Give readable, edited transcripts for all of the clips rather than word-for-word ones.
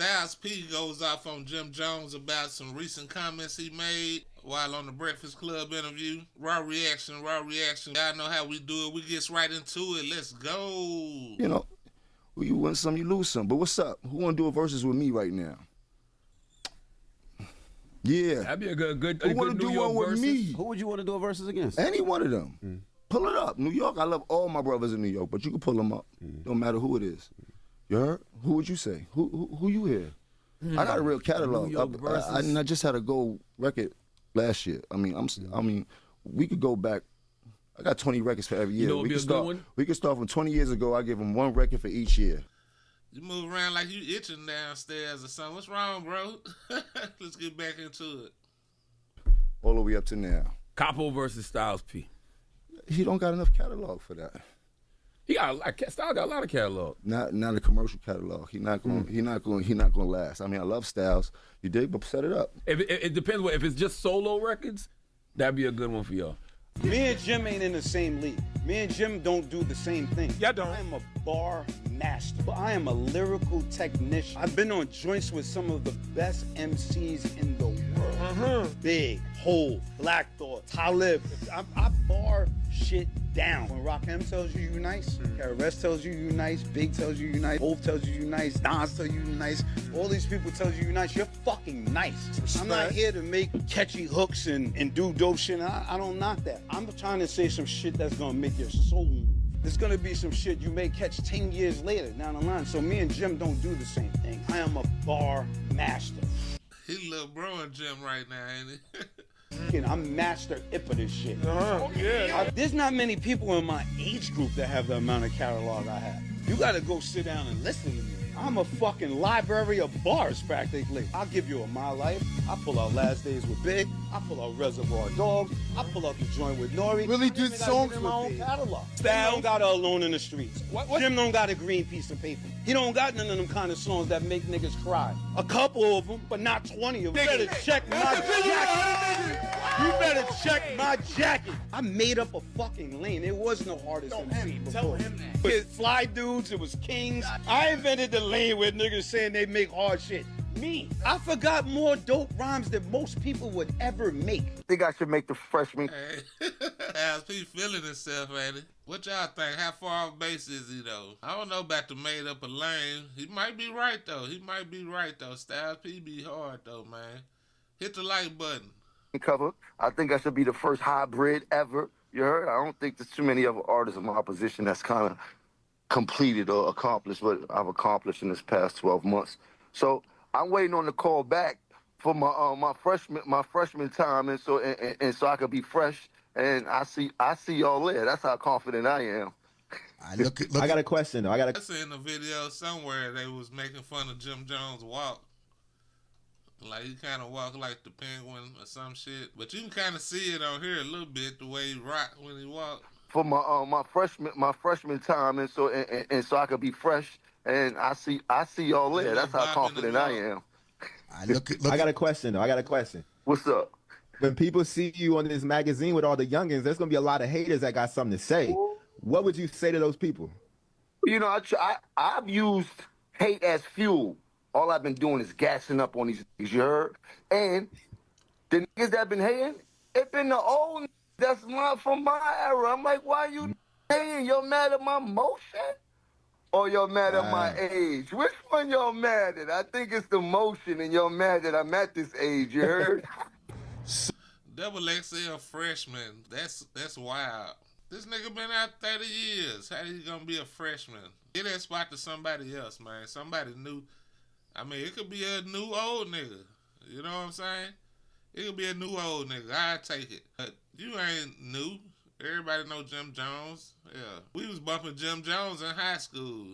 Styles P goes off on Jim Jones about some recent comments he made while on the Breakfast Club interview. Raw reaction, raw reaction. Y'all know how we do it. We get right into it. Let's go. You know, you win some, you lose some. But what's up? Who want to do a versus with me right now? Yeah. That'd be a good Who want to do one with me? Who would you want to do a versus against? Any one of them. Pull it up. New York, I love all my brothers in New York, but you can pull them up. Don't matter who it is. You heard? Who would you say? Who you hear? I got a real catalog. I just had a gold record last year. I mean, we could go back. I got 20 records for every year. You know, we could start from 20 years ago. I give them one record for each year. You move around like you itching downstairs or something. What's wrong, bro? Let's get back into it. All the way up to now. Capo versus Styles P. He don't got enough catalog for that. He got Styles got a lot of catalog. Not a commercial catalog. He not going last. I mean, I love Styles. You dig, but set it up. It depends. If it's just solo records, that'd be a good one for y'all. Me and Jim ain't in the same league. Me and Jim don't do the same thing. Yeah, don't. I am a bar master. I am a lyrical technician. I've been on joints with some of the best MCs in the world. Big, Hov, Black Thought, Talib. I bar shit down. When Rakim tells you you nice, KRS tells you you nice, Big tells you you nice, Hov tells you you nice, Nas tells you you nice, all these people tells you you nice, you're fucking nice. I'm not here to make catchy hooks and do dope shit. I don't knock that. I'm trying to say some shit that's gonna make your soul move. There's gonna be some shit you may catch 10 years later down the line. So me and Jim don't do the same thing. I am a bar master. He little bro and Jim right now, ain't he? I'm master ip of this shit. Yeah. There's not many people in my age group that have the amount of catalog I have. You gotta go sit down and listen to me. I'm a fucking library of bars, practically. I'll give you a My Life. I pull out Last Days with Big. I pull out Reservoir Dogs. I pull out The Joint with Nori. Really did songs in my own with Big. catalog. Styles don't got a Alone in the Streets. What? Jim don't got a Green Piece of Paper. He don't got none of them kind of songs that make niggas cry. A couple of them, but not 20 of them. You better check my jacket. You better check my jacket. I made up a fucking lane. It was no hardest MC before. Tell him that. It was Fly Dudes, it was Kings. I invented the lane where niggas saying they make hard shit. Me. I forgot more dope rhymes than most people would ever make. I think I should make the freshman. Hey, Styles P feeling himself, ain't he? What y'all think? How far off base is he, though? I don't know about the made up a lane. He might be right, though. Styles P be hard, though, man. Hit the like button. Cover. I think I should be the first hybrid ever. You heard? I don't think there's too many other artists in my position that's kind of completed or accomplished what I've accomplished in this past 12 months. So I'm waiting on the call back for my freshman time, and so I could be fresh. And I see y'all there. That's how confident I am. I got a question though. I seen the video somewhere they was making fun of Jim Jones' walk. Like he kind of walk like the penguin or some shit. But you can kind of see it on here a little bit, the way he rock when he walk. For my freshman time, and so I could be fresh. And I see y'all there. That's how confident I am. I got a question though. I got a question. What's up? When people see you on this magazine with all the youngins, there's gonna be a lot of haters that got something to say. What would you say to those people? You know, I've used hate as fuel. All I've been doing is gassing up on these niggas, you heard? And the niggas that been hating, it been the old niggas that's not from my era. I'm like, why you hating? You're mad at my motion? Or you're mad at my age? Which one y'all mad at? I think it's the motion, and you're mad that I'm at this age, you heard? Double XL freshman. That's wild. This nigga been out 30 years. How he gonna be a freshman? Get that spot to somebody else, man. Somebody new. I mean, it could be a new old nigga. You know what I'm saying? It could be a new old nigga. I'd take it. But you ain't new. Everybody know Jim Jones. Yeah. We was bumping Jim Jones in high school.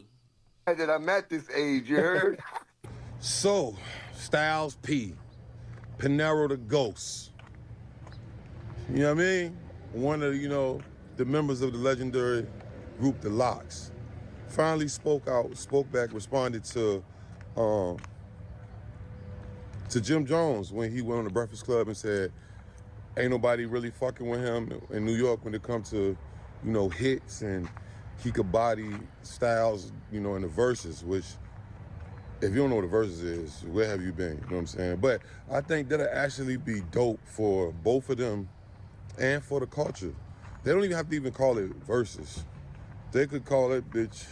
That I'm at this age, you heard? So, Styles P, Pinero the Ghost. You know what I mean? One of, the members of the legendary group, The Locks, finally spoke back, responded to Jim Jones when he went on the Breakfast Club and said, ain't nobody really fucking with him in New York when it comes to, hits, and he could body Styles, in the verses, which if you don't know what the verses is, where have you been? You know what I'm saying? But I think that'll actually be dope for both of them and for the culture. They don't even have to even call it verses. They could call it, bitch.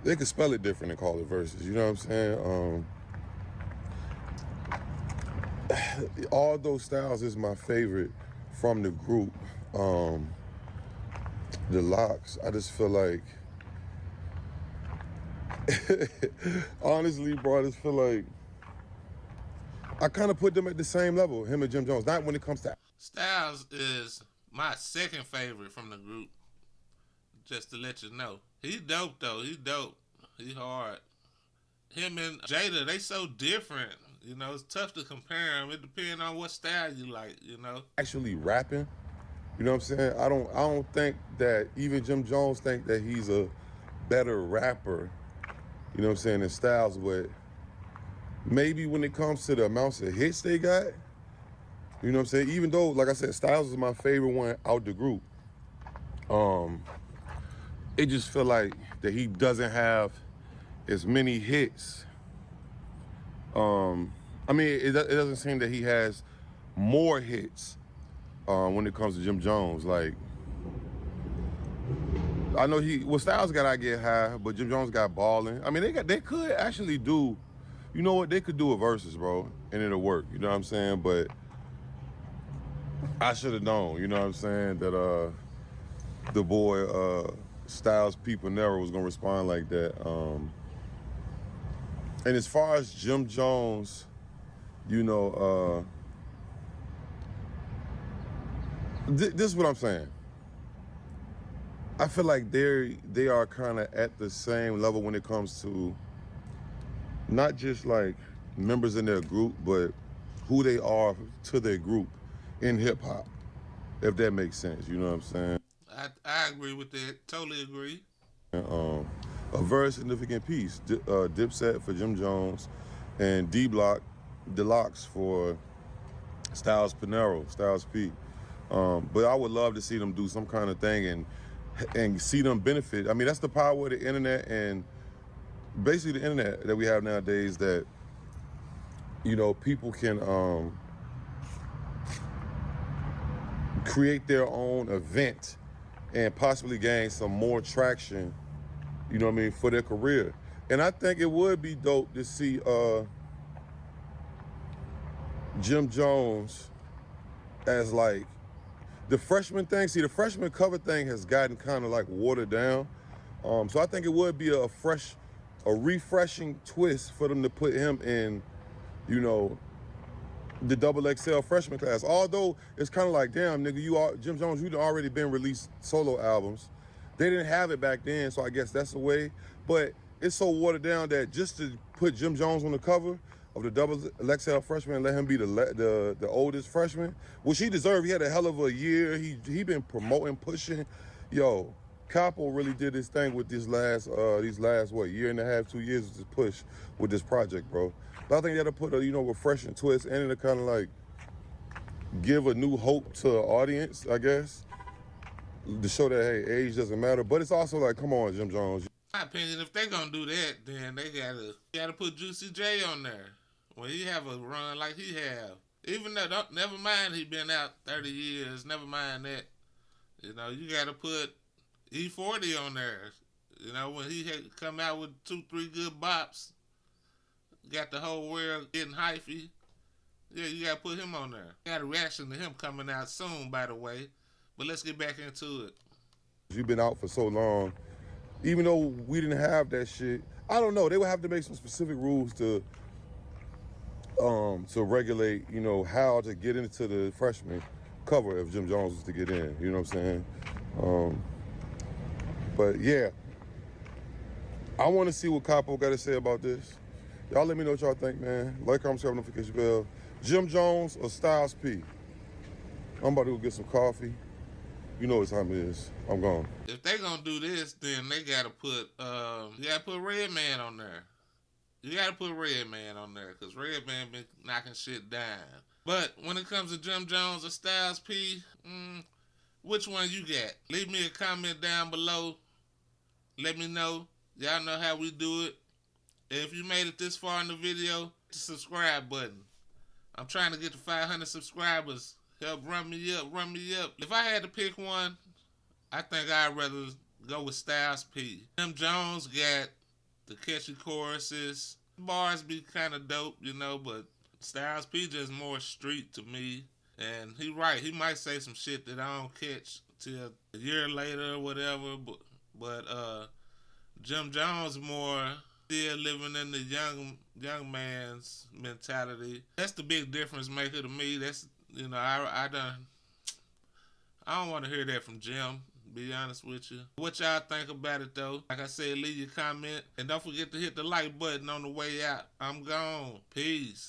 They could spell it different and call it verses. You know what I'm saying? All those styles is my favorite from the group. The Locks. I just feel like, honestly, bro, I just feel like I kind of put them at the same level, him and Jim Jones. Not when it comes to. Styles is my second favorite from the group. Just to let you know, he dope though. He dope. He hard. Him and Jada, they so different. You know, it's tough to compare them. It depends on what style you like. You know, Actually rapping. You know what I'm saying? I don't think that even Jim Jones think that he's a better rapper, you know what I'm saying, than Styles, but maybe when it comes to the amounts of hits they got, you know what I'm saying? Even though, like I said, Styles is my favorite one out the group. It just feel like that he doesn't have as many hits. I mean, it doesn't seem that he has more hits when it comes to Jim Jones. Like, I know Styles got I Get High, but Jim Jones got Ballin'. I mean, they could actually do, you know what, they could do a versus, bro, and it'll work. You know what I'm saying? But I should have known, you know what I'm saying, that the boy Styles P. Panero was gonna respond like that. And as far as Jim Jones, you know, this is what I'm saying. I feel like they are kind of at the same level when it comes to not just like members in their group, but who they are to their group in hip hop, if that makes sense. You know what I'm saying? I agree with that. Totally agree. A very significant piece. Dipset for Jim Jones, and D Block, Deluxe for Styles P. But I would love to see them do some kind of thing and see them benefit. I mean, that's the power of the internet and basically the internet that we have nowadays. That people can create their own event and possibly gain some more traction, you know what I mean, for their career. And I think it would be dope to see Jim Jones as like the freshman thing. See, the freshman cover thing has gotten kind of like watered down. So I think it would be a refreshing twist for them to put him in, you know, the double XL freshman class. Although it's kind of like, damn, nigga, Jim Jones, you'd already been released solo albums. They didn't have it back then, so I guess that's the way. But it's so watered down that just to put Jim Jones on the cover of the double XL freshman and let him be the oldest freshman, which he deserved. He had a hell of a year. He been promoting, pushing. Yo, Capo really did his thing with these last what, year and a half, 2 years of this push with this project, bro. But I think that'll put a refreshing twist and it'll kind of like give a new hope to the audience, I guess, to show that hey, age doesn't matter. But it's also like, come on, Jim Jones. In my opinion, if they gonna do that, then they gotta put Juicy J on there when he have a run like he have. Even though, never mind he been out 30 years. Never mind that. You know, you gotta put E40 on there. You know, when he had come out with 2, 3 good bops, got the whole world getting hyphy. Yeah, you gotta put him on there. Got a reaction to him coming out soon, by the way. But let's get back into it. You've been out for so long. Even though we didn't have that shit, I don't know. They would have to make some specific rules to regulate, how to get into the freshman cover if Jim Jones was to get in. You know what I'm saying? But yeah, I want to see what Capo got to say about this. Y'all let me know what y'all think, man. Like, comment, subscribe, notification bell. Jim Jones or Styles P? I'm about to go get some coffee. You know what time it is. I'm gone. If they gonna do this, then they gotta put Redman on there. You gotta put Redman on there because Redman been knocking shit down. But when it comes to Jim Jones or Styles P, which one you got? Leave me a comment down below. Let me know. Y'all know how we do it. If you made it this far in the video, hit the subscribe button. I'm trying to get to 500 subscribers. Help run me up, run me up. If I had to pick one, I think I'd rather go with Styles P. Jim Jones got the catchy choruses. Bars be kind of dope, you know, but Styles P just more street to me. And he right, he might say some shit that I don't catch till a year later or whatever, but Jim Jones more still living in the young man's mentality. That's the big difference maker to me. That's, you know, I don't want to hear that from Jim, be honest with you. What y'all think about it though? Like I said, leave your comment and don't forget to hit the like button on the way out. I'm gone. Peace.